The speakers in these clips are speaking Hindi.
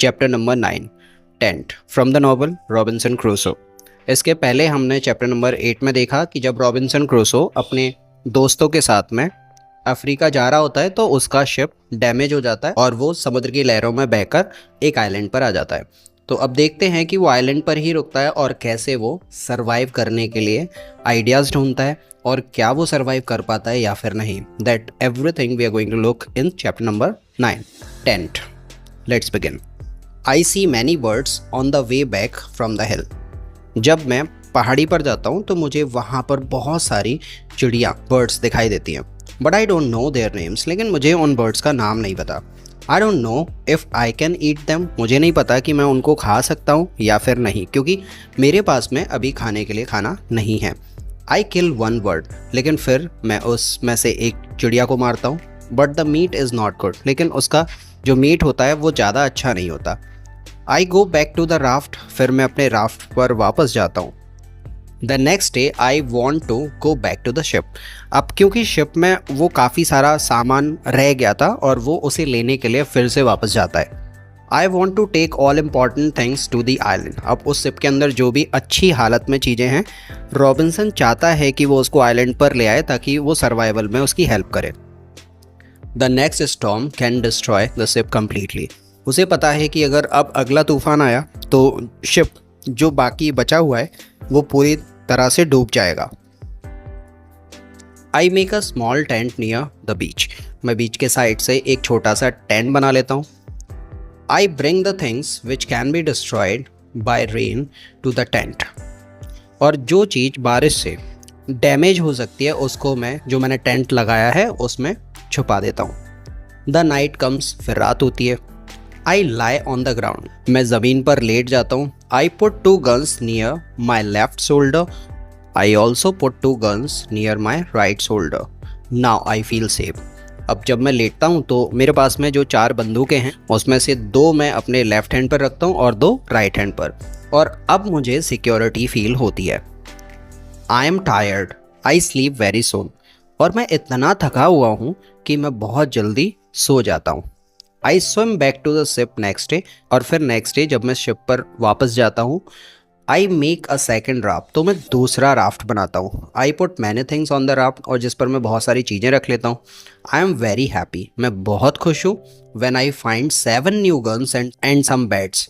Chapter number 9 tent from the novel Robinson Crusoe. इसके पहले हमने चैप्टर नंबर 8 में देखा कि जब रॉबिन्सन क्रूसो अपने दोस्तों के साथ में अफ्रीका जा रहा होता है तो उसका शिप डैमेज हो जाता है और वो समुद्र की लहरों में बहकर एक आइलैंड पर आ जाता है। तो अब देखते हैं कि वो आइलैंड पर ही रुकता है और कैसे वो सरवाइव करने के लिए आइडियाज़ ढूंढता है और क्या वो सरवाइव कर पाता है या फिर नहीं। That everything we are going to look in chapter number 9 tent. Let's begin. I see many birds on the way back from the hill. जब मैं पहाड़ी पर जाता हूँ तो मुझे वहाँ पर बहुत सारी चिड़िया बर्ड्स दिखाई देती हैं, but I don't know their names. लेकिन मुझे उन बर्ड्स का नाम नहीं पता। I don't know if I can eat them. मुझे नहीं पता कि मैं उनको खा सकता हूँ या फिर नहीं, क्योंकि मेरे पास में अभी खाने के लिए खाना नहीं है। आई किल वन बर्ड, लेकिन फिर मैं उसमें से एक चिड़िया को मारता हूँ। But the meat is not good, लेकिन उसका जो मीट होता है वो ज़्यादा अच्छा नहीं होता। I go back to the raft, फिर मैं अपने राफ्ट पर वापस जाता हूँ। The next day I want to go back to the ship. अब क्योंकि शिप में वो काफ़ी सारा सामान रह गया था और वो उसे लेने के लिए फिर से वापस जाता है। I want to take all important things to the island. अब उस शिप के अंदर जो भी अच्छी हालत में चीज़ें हैं, रॉबिन्सन चाहता है कि वो उसको आइलैंड पर ले आए ताकि वो सर्वाइवल में उसकी हेल्प करे। The next storm can destroy the ship completely. उसे पता है कि अगर अब अगला तूफान आया तो शिप जो बाकी बचा हुआ है वो पूरी तरह से डूब जाएगा। आई make a small tent near the beach. मैं बीच के साइड से एक छोटा सा टेंट बना लेता हूँ। I bring the things which can be destroyed by rain to the tent. और जो चीज़ बारिश से डैमेज हो सकती है उसको मैं जो मैंने टेंट लगाया है उसमें छुपा देता हूँ। द नाइट कम्स, फिर रात होती है। आई लाई ऑन द ग्राउंड, मैं ज़मीन पर लेट जाता हूँ। I put 2 guns near my left shoulder. I also put 2 guns near my right shoulder. Now I feel safe. अब जब मैं लेटता हूँ तो मेरे पास में जो 4 बंदूकें हैं उसमें से 2 मैं अपने लेफ्ट हैंड पर रखता हूँ और 2 राइट हैंड पर, और अब मुझे सिक्योरिटी फील होती है। I am tired, I sleep very soon. और मैं इतना थका हुआ हूँ कि मैं बहुत जल्दी सो जाता हूँ। I swim back to the ship next day. और फिर नेक्स्ट डे जब मैं शिप पर वापस जाता हूँ, आई मेक अ सेकेंड राफ्ट, तो मैं दूसरा राफ्ट बनाता हूँ। I put many things on the raft, और जिस पर मैं बहुत सारी चीज़ें रख लेता हूँ। आई एम वेरी हैप्पी, मैं बहुत खुश हूँ। When I find 7 new guns and some bats.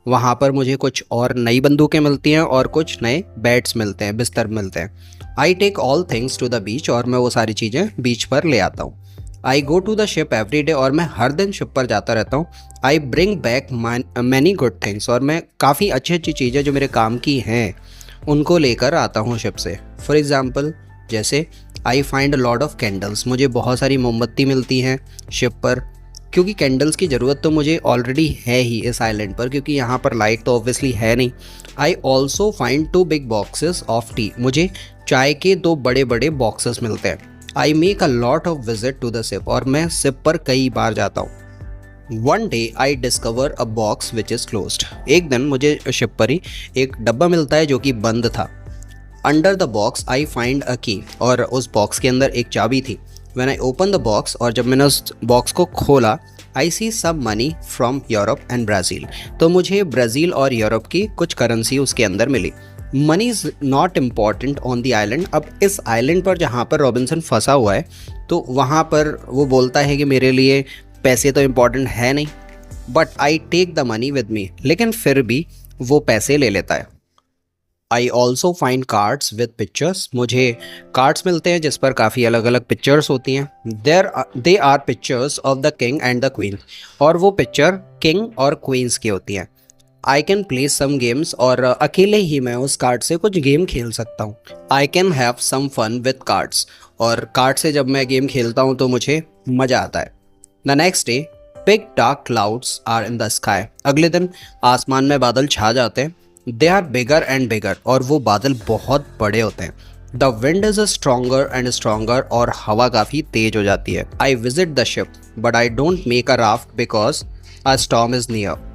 वहाँ पर मुझे कुछ और नई बंदूकें मिलती हैं और कुछ नए बैट्स मिलते हैं, बिस्तर मिलते हैं। I take all things to the beach, और मैं वो सारी चीज़ें बीच पर ले आता हूँ। I go to the ship every day, और मैं हर दिन शिप पर जाता रहता हूँ। I bring back many good things, और मैं काफ़ी अच्छी अच्छी चीज़ें जो मेरे काम की हैं उनको लेकर आता हूँ शिप से। फॉर एग्ज़ाम्पल, जैसे आई find a lot of candles, मुझे बहुत सारी मोमबत्ती मिलती हैं शिप पर, क्योंकि कैंडल्स की ज़रूरत तो मुझे ऑलरेडी है ही इस आइलैंड पर, क्योंकि यहाँ पर लाइट तो ऑब्वियसली है नहीं। I also find 2 big boxes of tea, मुझे चाय के 2 बड़े बड़े बॉक्सेस मिलते हैं। I make a lot of visit to the ship, और मैं शिप पर कई बार जाता हूँ। One day I discover a box which is closed. एक दिन मुझे शिप पर ही एक डब्बा मिलता है जो कि बंद था। Under the box I find a key, और उस बॉक्स के अंदर एक चाबी थी। When I open the box, और जब मैंने उस बॉक्स को खोला, I see some money from Europe and Brazil. तो मुझे ब्राज़ील और यूरोप की कुछ करेंसी उसके अंदर मिली। Money is not important on the island. अब इस आइलैंड पर जहाँ पर रॉबिन्सन फंसा हुआ है तो वहाँ पर वो बोलता है कि मेरे लिए पैसे तो इम्पॉर्टेंट है नहीं, but I take the money with me, लेकिन फिर भी वो पैसे ले लेता है। I also find cards with pictures, मुझे कार्ड्स मिलते हैं जिस पर काफ़ी अलग अलग पिक्चर्स होती हैं। They are pictures of the king and the queen, और वो पिक्चर किंग और क्वींस की होती हैं। I can play some games, और अकेले ही मैं उस कार्ड से कुछ गेम खेल सकता हूँ। I can have some fun with cards, और कार्ड से जब मैं गेम खेलता हूँ तो मुझे मज़ा आता है। The next day big dark clouds are in the sky. अगले दिन आसमान में बादल छा जाते हैं। They are bigger and bigger, और वो बादल बहुत बड़े होते हैं। The wind is stronger and stronger, और हवा काफ़ी तेज हो जाती है। I visit the ship but I don't make a raft because a storm is near.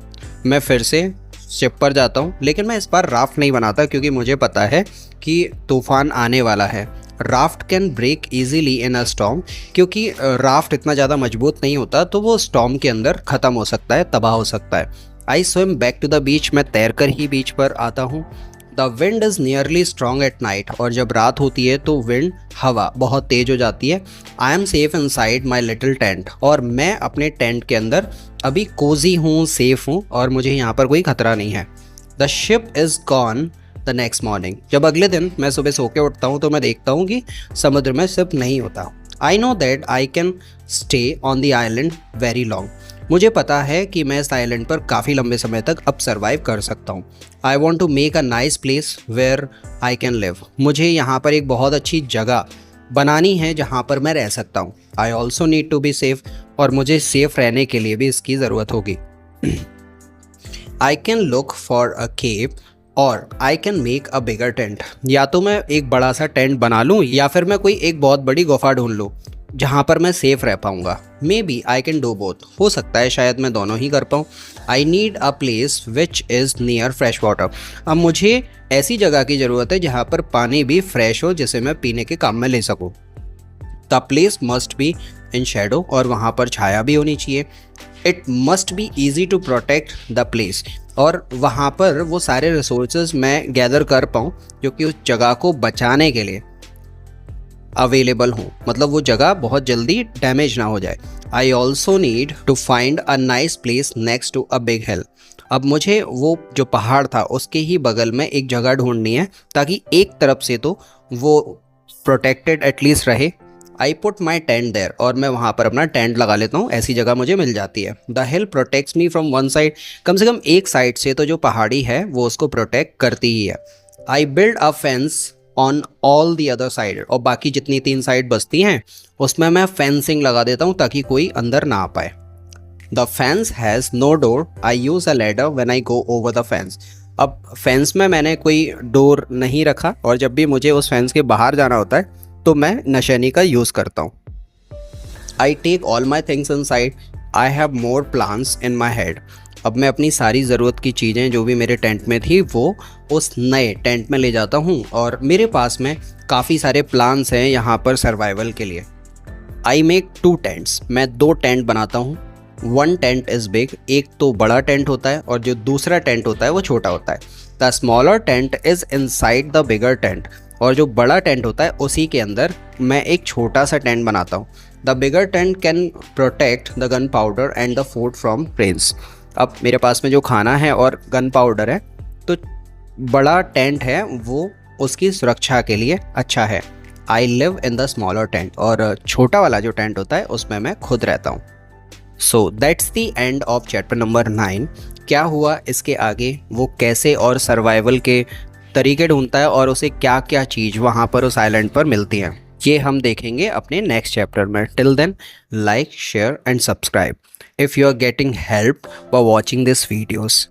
मैं फिर से शिप पर जाता हूँ, लेकिन मैं इस बार राफ्ट नहीं बनाता क्योंकि मुझे पता है कि तूफान आने वाला है। Raft can break easily in a storm, क्योंकि राफ्ट इतना ज़्यादा मजबूत नहीं होता तो वो स्टॉर्म के अंदर ख़त्म हो सकता है, तबाह हो सकता है। I swim back to the beach, मैं तैर कर ही बीच पर आता हूँ। The wind is nearly strong at night, और जब रात होती है तो विंड हवा बहुत तेज़ हो जाती है। I am safe inside my little tent, और मैं अपने टेंट के अंदर अभी कोजी हूँ, सेफ हूँ, और मुझे यहाँ पर कोई खतरा नहीं है। The ship is gone the next morning, जब अगले दिन मैं सुबह सो के उठता हूँ तो मैं देखता हूँ कि समुद्र में शिप नहीं होता। I know that I can stay on the island very long, मुझे पता है कि मैं इस आइलैंड पर काफ़ी लंबे समय तक अब सर्वाइव कर सकता हूँ। I want to make a nice place where I can live, मुझे यहाँ पर एक बहुत अच्छी जगह बनानी है जहाँ पर मैं रह सकता हूँ। I also need to be safe, और मुझे सेफ रहने के लिए भी इसकी ज़रूरत होगी। I can look for a cave और I can make a bigger tent, या तो मैं एक बड़ा सा टेंट बना लूँ या फिर मैं कोई एक बहुत बड़ी गुफा ढूंढ लूँ जहाँ पर मैं सेफ रह पाऊँगा। Maybe I can do both, हो सकता है शायद मैं दोनों ही कर पाऊँ। I need a place which is near fresh water, अब मुझे ऐसी जगह की ज़रूरत है जहाँ पर पानी भी फ्रेश हो, जिसे मैं पीने के काम में ले सकूँ। The place must be in shadow, और वहाँ पर छाया भी होनी चाहिए। It must be easy to protect the place, और वहाँ पर वो सारे रिसोर्सेज मैं गैदर कर पाऊँ जो कि उस जगह को बचाने के लिए अवेलेबल हूँ, मतलब वो जगह बहुत जल्दी डैमेज ना हो जाए। I also need to find a nice place next to a big hill, अब मुझे वो जो पहाड़ था उसके ही बगल में एक जगह ढूंढनी है ताकि एक तरफ से तो वो प्रोटेक्टेड एटलीस्ट रहे। I put my tent there, और मैं वहाँ पर अपना टेंट लगा लेता हूँ, ऐसी जगह मुझे मिल जाती है। The hill protects me from one side, कम से कम एक साइड से तो जो पहाड़ी है वो उसको प्रोटेक्ट करती ही है। I build a fence on all the other side, और बाकी जितनी 3 साइड बचती हैं उसमें मैं फेंसिंग लगा देता हूँ ताकि कोई अंदर ना आ पाए। The fence has no door, I use a ladder when I go over the fence, अब फेंस में मैंने कोई डोर नहीं रखा, और जब भी मुझे उस फेंस के बाहर जाना होता है तो मैं नशेनी का यूज़ करता हूँ। I take all my things inside, I have more plans in my head, अब मैं अपनी सारी ज़रूरत की चीज़ें जो भी मेरे टेंट में थी वो उस नए टेंट में ले जाता हूँ, और मेरे पास में काफ़ी सारे प्लान्स हैं यहाँ पर सर्वाइवल के लिए। आई मेक 2 टेंट्स, मैं 2 टेंट बनाता हूँ। 1 टेंट इज़ बिग, एक तो बड़ा टेंट होता है और जो दूसरा टेंट होता है वो छोटा होता है। The smaller tent is inside the bigger tent, और जो बड़ा टेंट होता है उसी के अंदर मैं एक छोटा सा टेंट बनाता हूँ। The bigger tent can protect the gunpowder and the food from rains, अब मेरे पास में जो खाना है और गन पाउडर है तो बड़ा टेंट है वो उसकी सुरक्षा के लिए अच्छा है। I live in the smaller tent, और छोटा वाला जो टेंट होता है उसमें मैं खुद रहता हूँ। So that's the end of chapter number 9। क्या हुआ इसके आगे, वो कैसे और सर्वाइवल के तरीके ढूंढता है और उसे क्या क्या चीज़ वहाँ पर उस आइलैंड पर मिलती हैं, ये हम देखेंगे अपने नेक्स्ट चैप्टर में। Till then like, share and subscribe if you are getting help by watching these videos.